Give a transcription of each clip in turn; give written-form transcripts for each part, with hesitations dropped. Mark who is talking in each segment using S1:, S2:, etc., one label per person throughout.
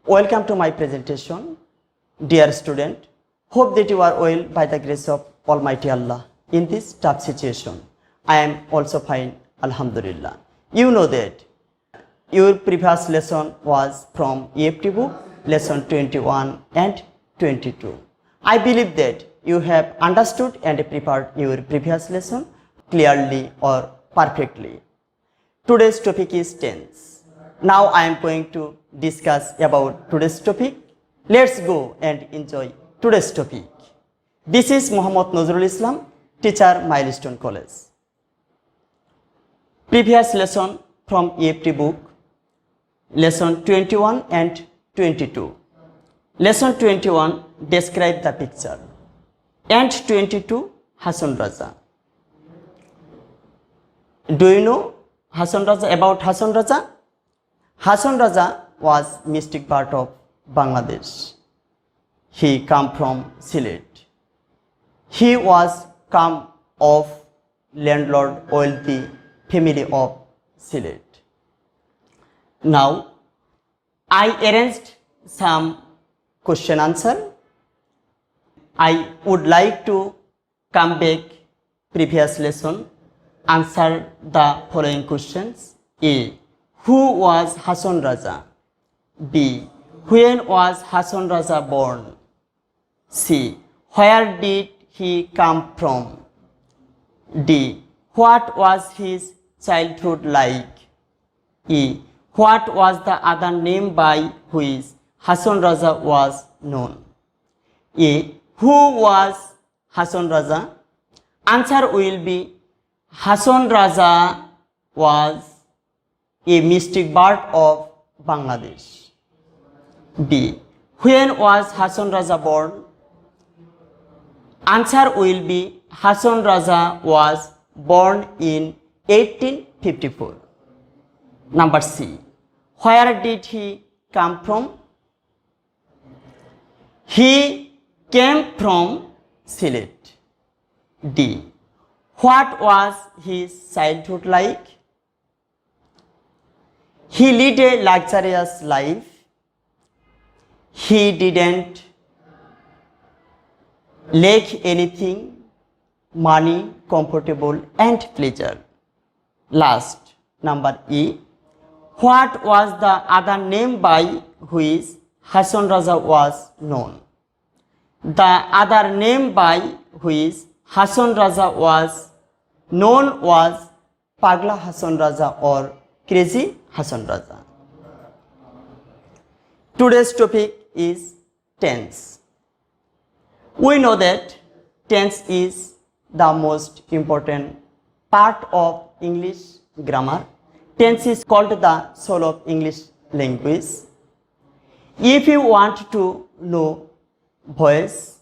S1: Welcome to my presentation, dear student. Hope that you are well by the grace of Almighty Allah in this tough situation. I am also fine, Alhamdulillah. You know that your previous lesson was from EFT book, lesson 21 and 22. I believe that you have understood and prepared your previous lesson clearly or perfectly. Today's topic is tense. Now I am going to discuss about today's topic. Let's go and enjoy today's topic. This is Muhammad Nazrul Islam, teacher, Milestone College. Previous lesson from EFT book, lesson 21 and 22. Lesson 21 describe the picture and 22 Hasan Raja. Do you know Hasan Raja, about Hasan Raja? Hasan Raja was mystic part of Bangladesh. He come from Sylhet. He was come of landlord wealthy family of Sylhet. Now I arranged some question answer. I would like to come back previous lesson, answer the following questions. A. Who was Hasan Raja? B. When was Hasan Raja born? C. Where did he come from? D. What was his childhood like? E. What was the other name by which Hasan Raja was known? A. Who was Hasan Raja? Answer will be Hasan Raja was a mystic bird of Bangladesh. B. When was Hasan Raja born? Answer will be Hasan Raja was born in 1854. Number C. Where did he come from? He came from Sylhet. D. What was his childhood like? He led a luxurious life. He didn't lack anything, money, comfortable and pleasure. Last, number E. What was the other name by which Hasan Raja was known? The other name by which Hasan Raja was known was Pagla Hasan Raja or Crazy Hasan Raja. Today's topic is tense. We know that tense is the most important part of English grammar. Tense is called the soul of English language. If you want to know voice,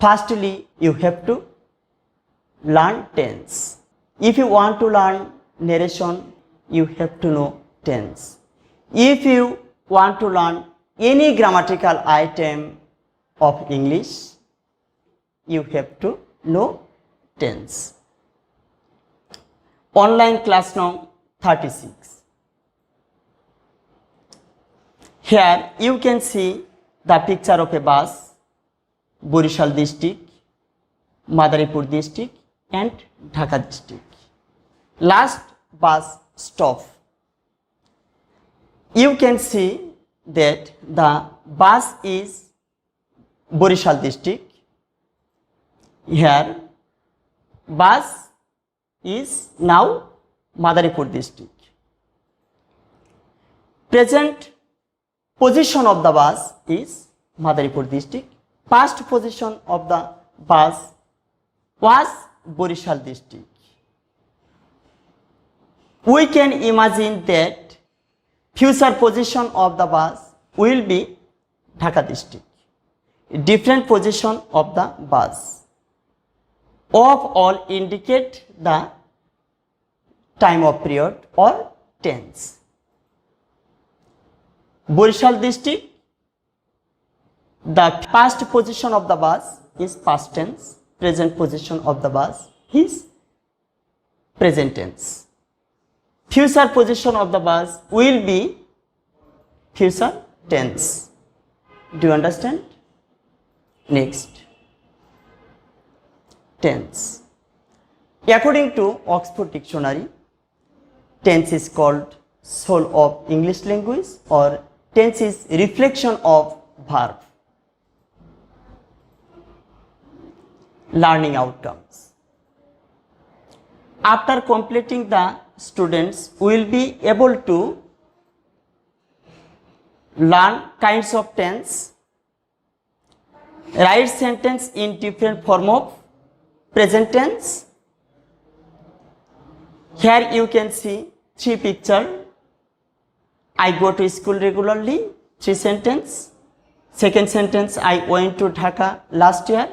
S1: firstly you have to learn tense. If you want to learn narration, you have to know tense. If you want to learn any grammatical item of English, you have to know tense. Online class number 36. Here you can see the picture of a bus, Borishal district, Madaripur district and Dhaka district. Last bus stop. You can see that the bus is Borishal district. Here bus is now Madaripur district. Present position of the bus is Madaripur district. Past position of the bus was Borishal district. We can imagine that future position of the bus will be Dhaka district. Different position of the bus of all indicate the time of period or tense. Borishal district, the past position of the bus is past tense, present position of the bus is present tense. Future position of the bus will be future tense. Do you understand? Next, tense. According to Oxford Dictionary, tense is called soul of English language, or tense is reflection of verb. Learning outcomes. After completing, the students will be able to learn kinds of tense, write sentence in different form of present tense. Here you can see 3 picture. I go to school regularly, 3 sentence. Second sentence, I went to Dhaka last year.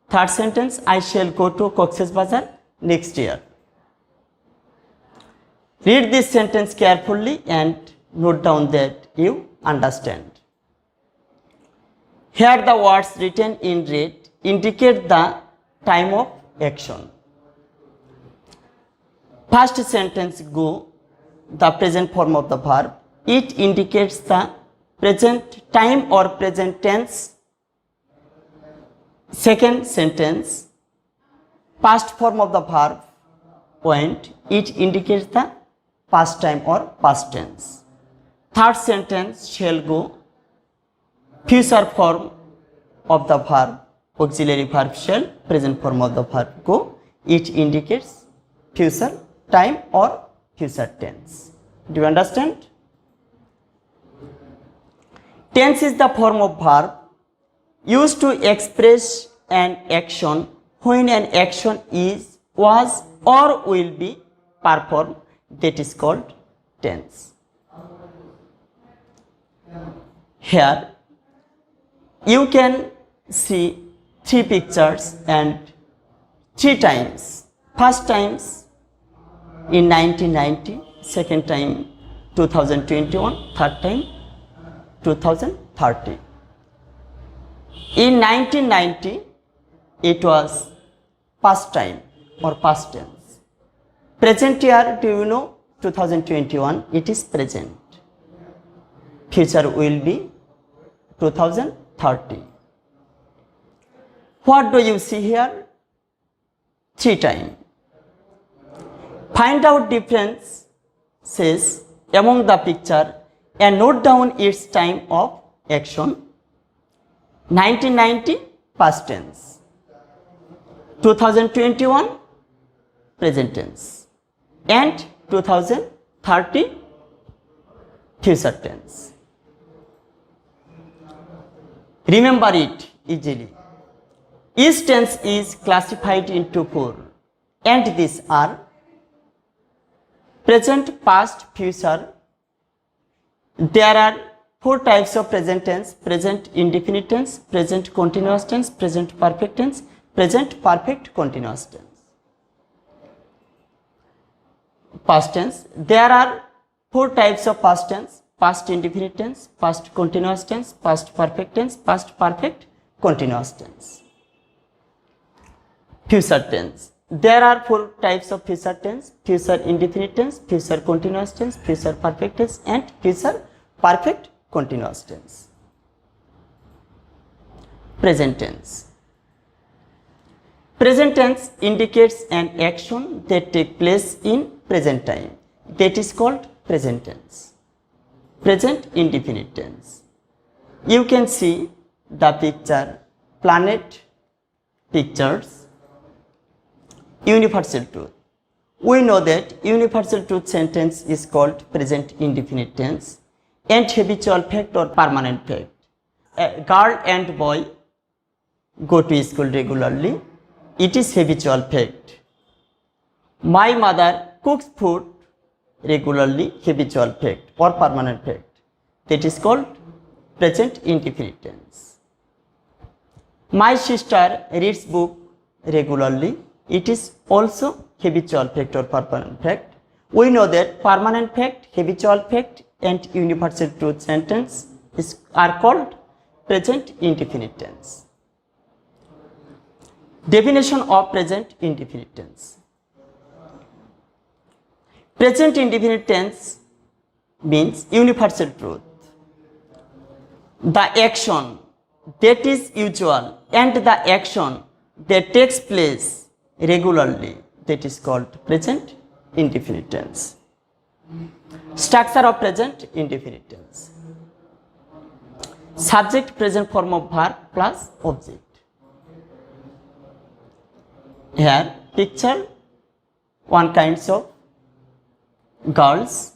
S1: Third sentence, I shall go to Cox's Bazar next year. Read this sentence carefully and note down that you understand. Here the words written in red indicate the time of action. First sentence, go, the present form of the verb. It indicates the present time or present tense. Second sentence, past form of the verb, went. It indicates the past time or past tense. Third sentence, shall go, future form of the verb, auxiliary verb shall, present form of the verb go. It indicates future time or future tense. Do you understand? Tense is the form of verb used to express an action when an action is, was, or will be performed. That is called tense. Here you can see 3 pictures and 3 times. First times in 1990, second time 2021, third time 2030. In 1990, it was past time or past tense. Present year, do you know, 2021, it is present. Future will be 2030. What do you see here? 3 times. Find out differences among the picture and note down its time of action. 1990, past tense. 2021, present tense. And 2030, future tense. Remember it easily. Each tense is classified into 4, and these are present, past, future. There are 4 types of present tense: present indefinite tense, present continuous tense, present perfect tense, present perfect continuous tense. Past tense, there are 4 types of past tense: past indefinite tense, past continuous tense, past perfect tense, past perfect continuous tense. Future tense, there are 4 types of future tense: future indefinite tense, future continuous tense, future perfect tense, and future perfect continuous tense. Present tense. Present tense indicates an action that takes place in present time. That is called present tense. Present indefinite tense. You can see the picture, planet pictures, universal truth. We know that universal truth sentence is called present indefinite tense and habitual fact or permanent fact. A girl and boy go to school regularly. It is habitual fact. My mother cooks food regularly, habitual fact or permanent fact. That is called present indefinite tense. My sister reads book regularly. It is also habitual fact or permanent fact. We know that permanent fact, habitual fact, and universal truth sentence are called present indefinite tense. Definition of present indefinite tense. Present indefinite tense means universal truth. the action that is usual and the action that takes place regularly, that is called present indefinite tense. Structure of present indefinite tense. Subject present form of verb plus object. Here picture one kinds of girls,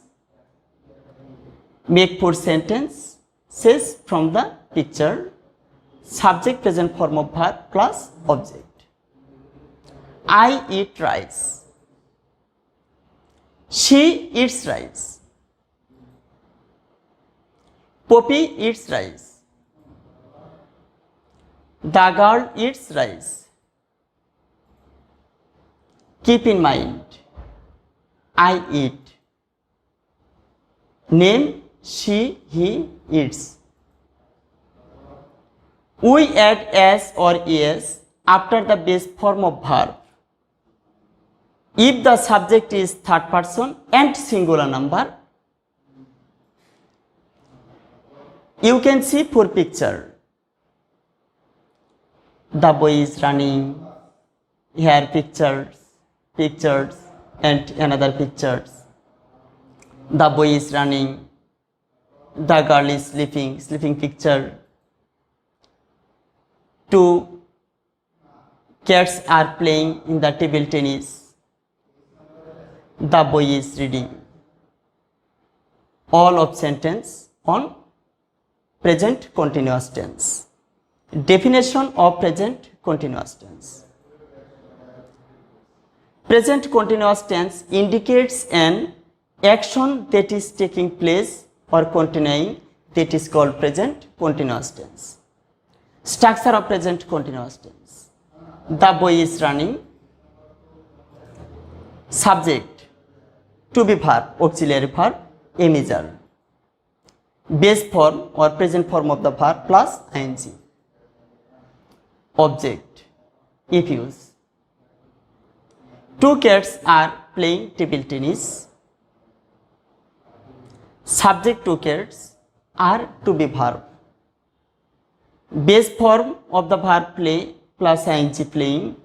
S1: make 4 sentences from the picture. Subject present form of verb plus object. I eat rice. She eats rice. Poppy eats rice. The girl eats rice. Keep in mind, I eat. Name she, he eats. We add s or es after the base form of verb if the subject is third person and singular number. You can see 4 picture. The boy is running. Here pictures and another pictures. The boy is running. The girl is sleeping picture. 2 cats are playing in the table tennis. The boy is reading. All of sentence on present continuous tense. Definition of present continuous tense. Present continuous tense indicates an action that is taking place or continuing, that is called present continuous tense. Structure of present continuous tense. The boy is running. Subject to be verb, auxiliary verb, am is are. Base form or present form of the verb plus ing. Object, if use. 2 cats are playing table tennis. Subject 2 cats are to be verb. Base form of the verb play plus ing, playing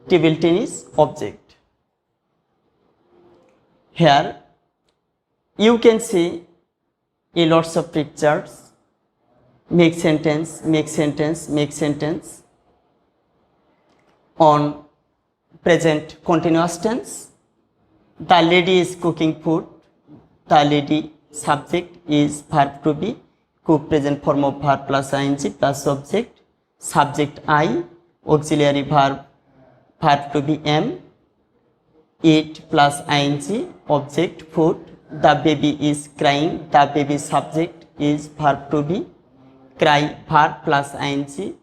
S1: table tennis, object. Here you can see a lots of pictures. Make sentence on present continuous tense. The lady is cooking food. The lady subject is verb to be. Cook present form of verb plus ing plus object. Subject I. Auxiliary verb to be am. Eat plus ing. Object food. The baby is crying. The baby subject is verb to be. Cry verb plus ing.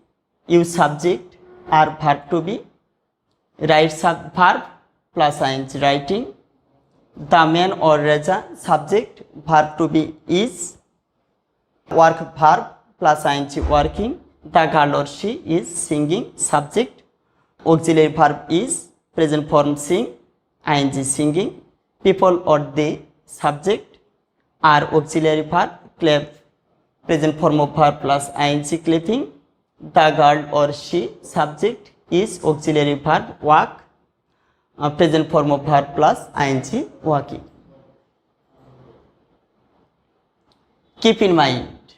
S1: You subject are verb to be. Write verb plus ing, writing. The man or Raja subject verb to be is. Work verb plus ing, working. The girl or she is singing, subject. Auxiliary verb is present form sing, ing singing. People or they subject are auxiliary verb, clap present form of verb plus ing, clapping. The girl or she subject is auxiliary verb walk, present form of verb plus ing, walking. Keep in mind,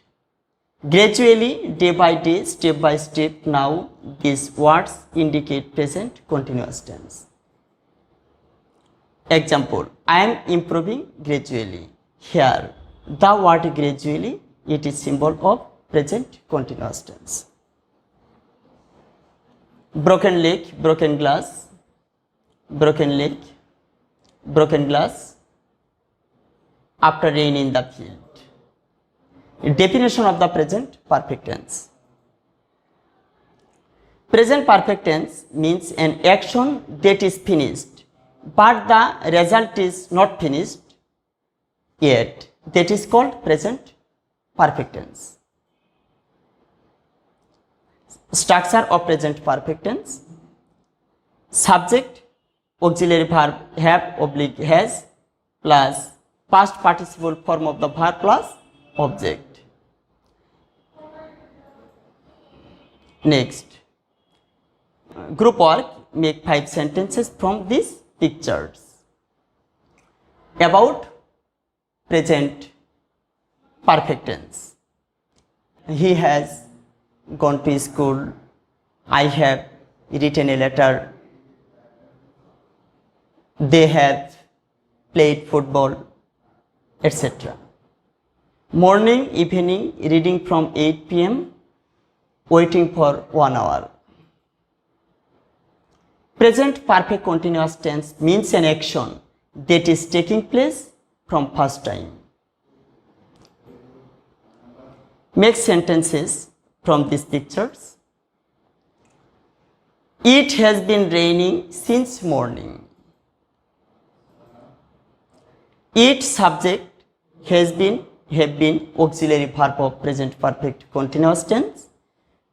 S1: gradually, day by day, step by step, now these words indicate present continuous tense. Example, I am improving gradually. Here the word gradually, it is symbol of present continuous tense. Broken leg, broken glass. Broken leg, broken glass. After rain in the field. Definition of the present perfect tense. Present perfect tense means an action that is finished but the result is not finished yet. That is called present perfect tense. Structure of present perfect tense. Subject, auxiliary verb have oblique has plus past participle form of the verb plus object. Next, group work, make 5 sentences from these pictures. About present perfect tense. He has gone to school. I have written a letter. They have played football, etc. Morning, evening, reading from 8 p.m., waiting for 1 hour. Present perfect continuous tense means an action that is taking place from first time. Make sentences from these pictures. It has been raining since morning. It subject has been, have been, auxiliary verb of present perfect continuous tense.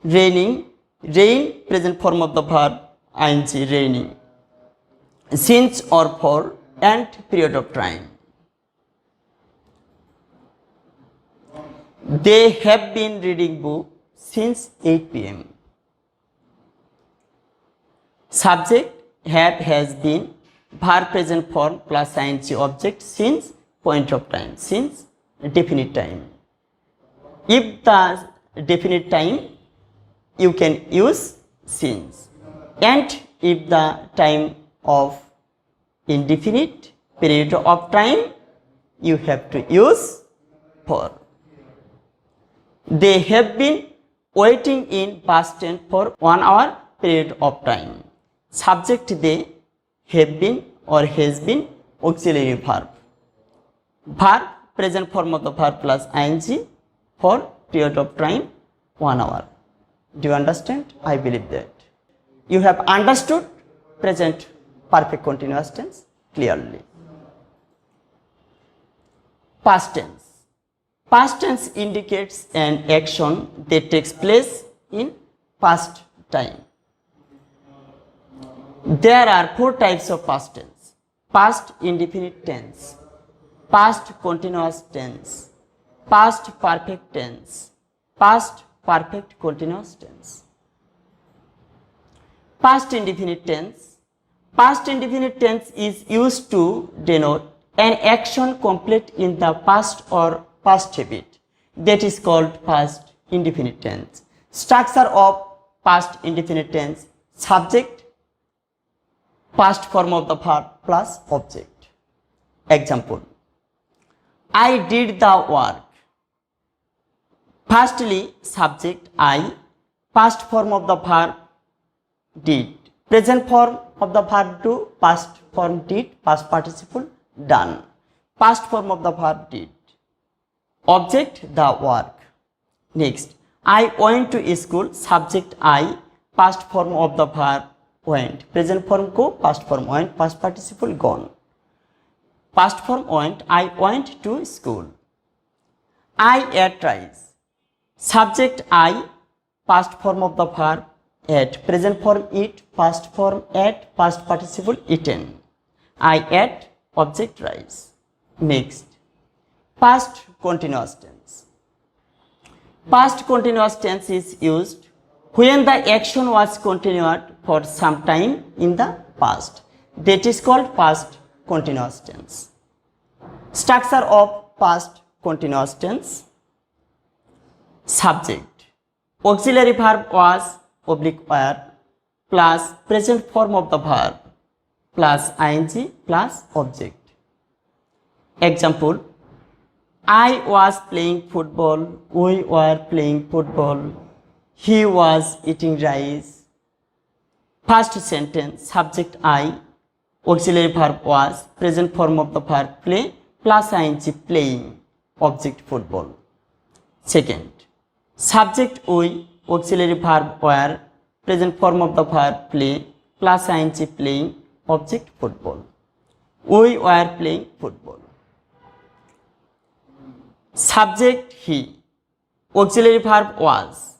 S1: Raining, rain, present form of the verb ing, raining. Since or for, and period of time. They have been reading book since 8 p.m. Subject have, has been, verb present form plus ing object since point of time, since definite time. If the definite time, you can use since. And if the time of indefinite period of time, you have to use for. They have been waiting in past tense for 1 hour period of time. Subject they, have been or has been, auxiliary verb. Verb, present form of the verb plus ing for period of time 1 hour. Do you understand? I believe that. You have understood present perfect continuous tense clearly. Past tense. Past tense indicates an action that takes place in past time. There are 4 types of past tense. Past indefinite tense, past continuous tense, past perfect tense, past perfect continuous tense. Past indefinite tense. Past indefinite tense is used to denote an action complete in the past or past habit. That is called past indefinite tense. Structure of past indefinite tense: subject, past form of the verb plus object. Example: I did the work. Firstly, subject I, past form of the verb did, present form of the verb do, past form did, past participle done, past form of the verb did, object the work. Next, I went to school. Subject I, past form of the verb went, present form go, past form went, past participle gone, past form went. I went to school. I ate rice. Subject I, past form of the verb ate, present form eat, past form ate, past participle eaten. I ate, object rice. Next, past continuous tense. Past continuous tense is used when the action was continued for some time in the past. That is called past continuous tense. Structure of past continuous tense: subject, auxiliary verb was oblique were plus present form of the verb plus ing plus object. Example: I was playing football, we were playing football, he was eating rice. First sentence: subject I, auxiliary verb was, present form of the verb play plus ing playing, object football. Second, subject we, auxiliary verb were, present form of the verb play plus ing playing, object football. We were playing football. Subject he, auxiliary verb was,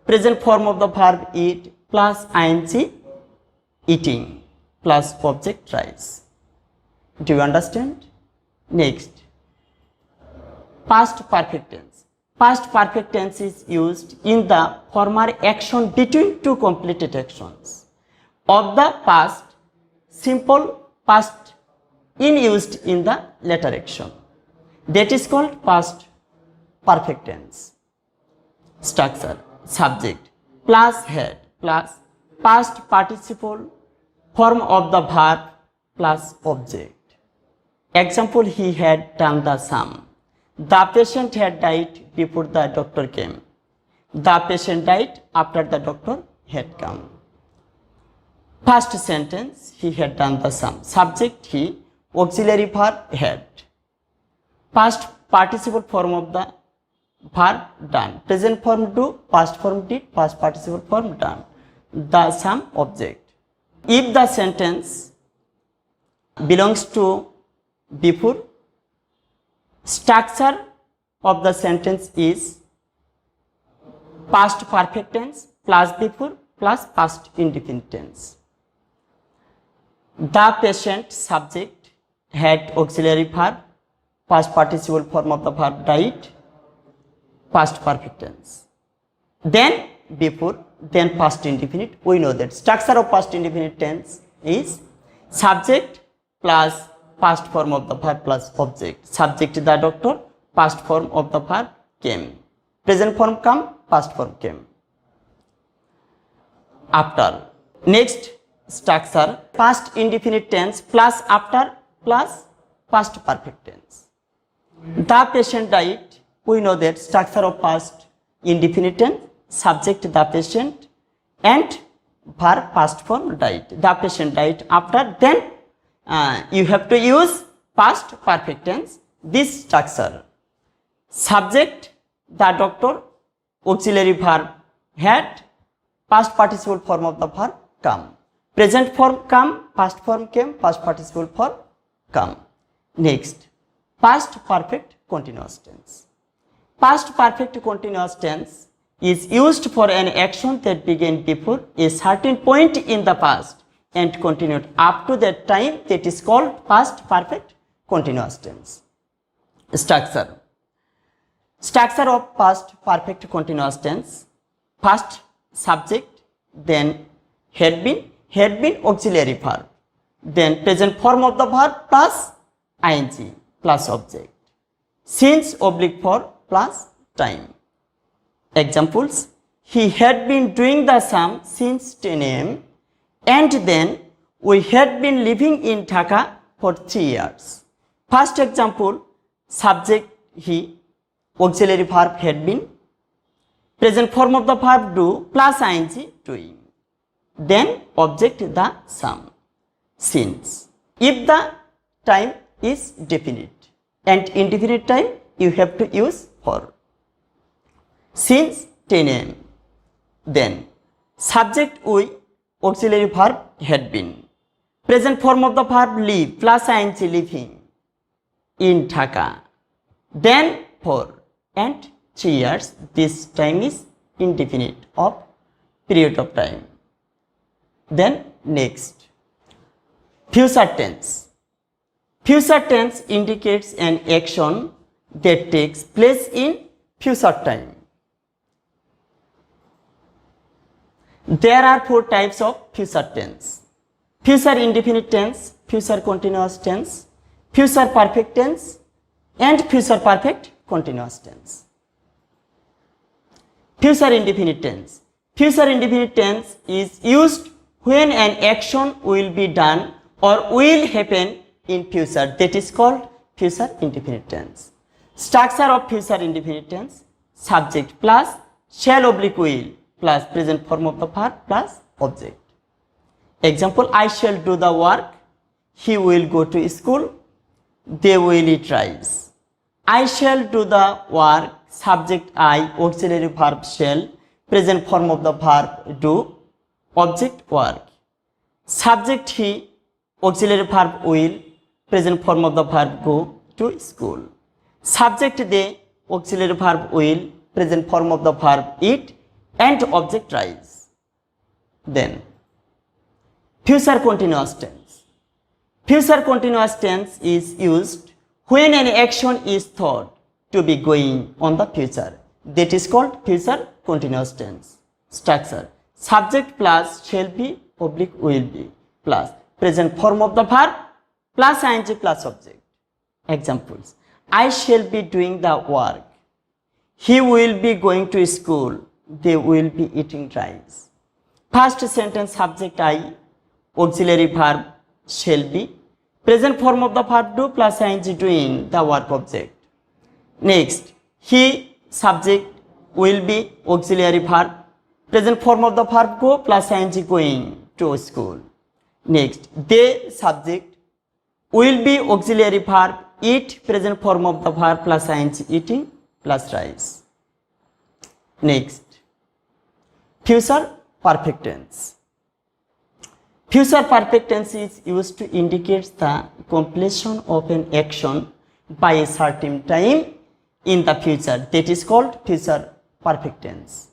S1: present form of the verb eat plus ing eating plus object rice. Do you understand? Next, past perfect tense. past perfect tense is used in the former action between two completed actions of the past simple past in used in the later action. That is called past perfect tense. Structure: subject plus head plus past participle form of the verb plus object. Example: he had done the sum. The patient had died before the doctor came. The patient died after the doctor had come. First sentence: he had done the sum. Subject: he. Auxiliary verb: had. Past participle form of the verb: done. Present form: do. Past form: did. Past participle form: done. The sum: object. If the sentence belongs to before, structure of the sentence is past perfect tense plus before plus past indefinite tense. The patient, subject, had auxiliary verb, past participle form of the verb: died, past perfect tense. Then before, then past indefinite. We know that structure of past indefinite tense is subject plus past form of the verb plus object. Subject: the doctor, past form of the verb: came. Present form: come, past form: came. After. Next structure: past indefinite tense plus after plus past perfect tense. The patient died. We know that structure of past indefinite tense: subject, the patient, and verb past form: died. The patient died after, then you have to use past perfect tense. This structure: subject, the doctor, auxiliary verb: had, past participle form of the verb: come. Present form: come, past form: came, past participle form: come. Next, past perfect continuous tense. Past perfect continuous tense is used for an action that began before a certain point in the past and continued up to that time. That is called past perfect continuous tense. Structure: structure of past perfect continuous tense: first subject, then had been auxiliary verb, then present form of the verb plus ing plus object, since oblique for plus time. Examples: he had been doing the sum since 10 a.m. and then we had been living in Dhaka for 3 years. First example: subject he, auxiliary verb had been, present form of the verb do plus ing doing, then object the sum, since. If the time is definite and indefinite time, you have to use for. Since 10 a.m. Then subject we, auxiliary verb had been, present form of the verb live plus ing living in Dhaka, then for, and 3 years. This time is indefinite of period of time. Then next, future tense. Future tense indicates an action that takes place in future time. There are 4 types of future tense: future indefinite tense, future continuous tense, future perfect tense, and future perfect continuous tense. Future indefinite tense. Future indefinite tense is used when an action will be done or will happen in future. That is called future indefinite tense. Structure of future indefinite tense: subject plus shall oblique will plus present form of the verb plus object. Example: I shall do the work, he will go to school, they will eat rice. I shall do the work, subject I, auxiliary verb shall, present form of the verb do, object work. Subject he, auxiliary verb will, present form of the verb go to school. Subject they, auxiliary verb will, present form of the verb eat, and object rise. Then future continuous tense. Future continuous tense is used when an action is thought to be going on the future. that is called future continuous tense. Structure: subject plus shall be oblique will be plus present form of the verb plus ing plus object. Examples: I shall be doing the work. He will be going to school. They will be eating rice. First sentence: subject I, auxiliary verb shall be, present form of the verb do plus ing doing the work object. Next, he subject, will be auxiliary verb, present form of the verb go plus ing going to school. Next, they subject, will be auxiliary verb, eat, present form of the verb plus ing eating plus rice. Next, future perfect tense. Future perfect tense is used to indicate the completion of an action by a certain time in the future. That is called future perfect tense.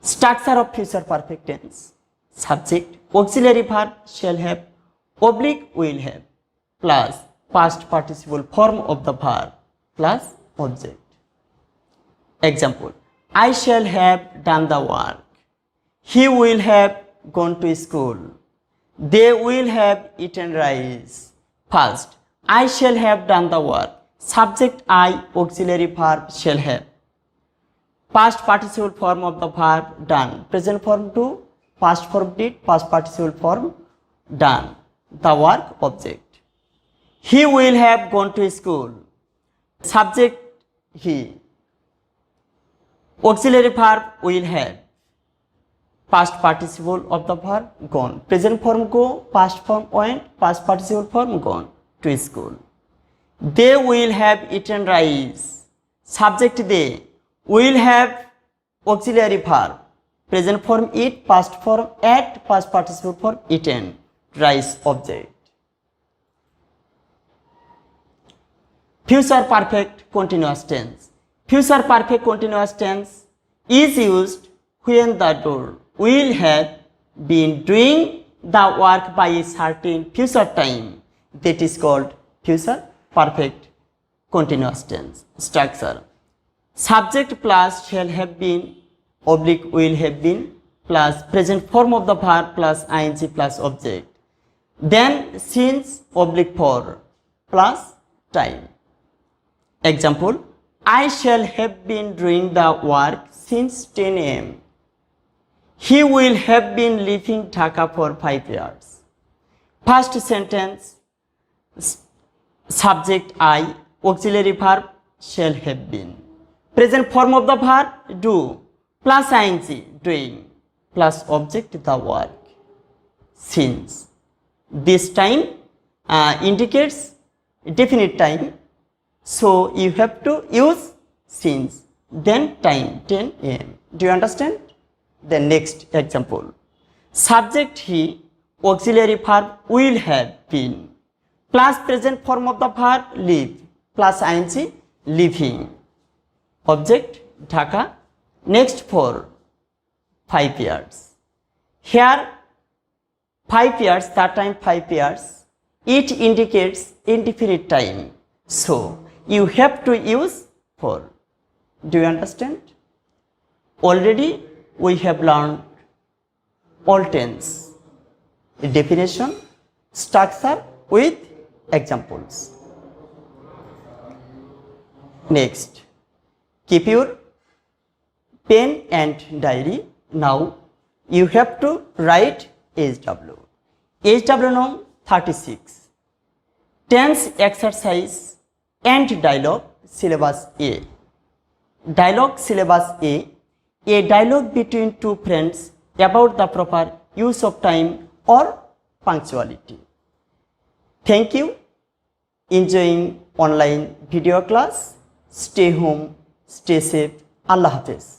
S1: Structure of future perfect tense: subject, auxiliary verb shall have, oblique will have, plus past participle form of the verb plus object. Example: I shall have done the work. He will have gone to school. They will have eaten rice. First, I shall have done the work. Subject I, auxiliary verb shall have. Past participle form of the verb done. Present form do, past form did, past participle form done. The work object. He will have gone to school. Subject he. Auxiliary verb will have. Past participle of the verb gone. Present form go, past form went, past participle form gone to school. They will have eaten rice. Subject they, will have auxiliary verb, present form eat, past form ate, past participle form eaten, rice object. Future perfect continuous tense. Future perfect continuous tense is used when the door will have been doing the work by a certain future time. That is called future perfect continuous tense. Structure: subject plus shall have been, oblique will have been, plus present form of the verb plus ing plus object. Then since, oblique for, plus time. Example: I shall have been doing the work since 10 am. He will have been living Dhaka for 5 years. First sentence: subject I, auxiliary verb shall have been, present form of the verb do plus ing doing plus object the work. Since, this time indicates definite time, so you have to use since, then time 10 am. Do you understand? The next example: subject he, auxiliary verb will have been, plus present form of the verb live plus ing living, object Dhaka, next for 5 years. Here 5 years, that time 5 years, it indicates indefinite time, so you have to use for. Do you understand? Already we have learned all tense, definition, structure with examples. Next, keep your pen and diary. Now you have to write HW. HW nom 36. Tense exercise and dialogue syllabus A. Dialogue syllabus A dialogue between two friends about the proper use of time or punctuality. Thank you. Enjoying online video class. Stay home, stay safe. Allah Hafiz.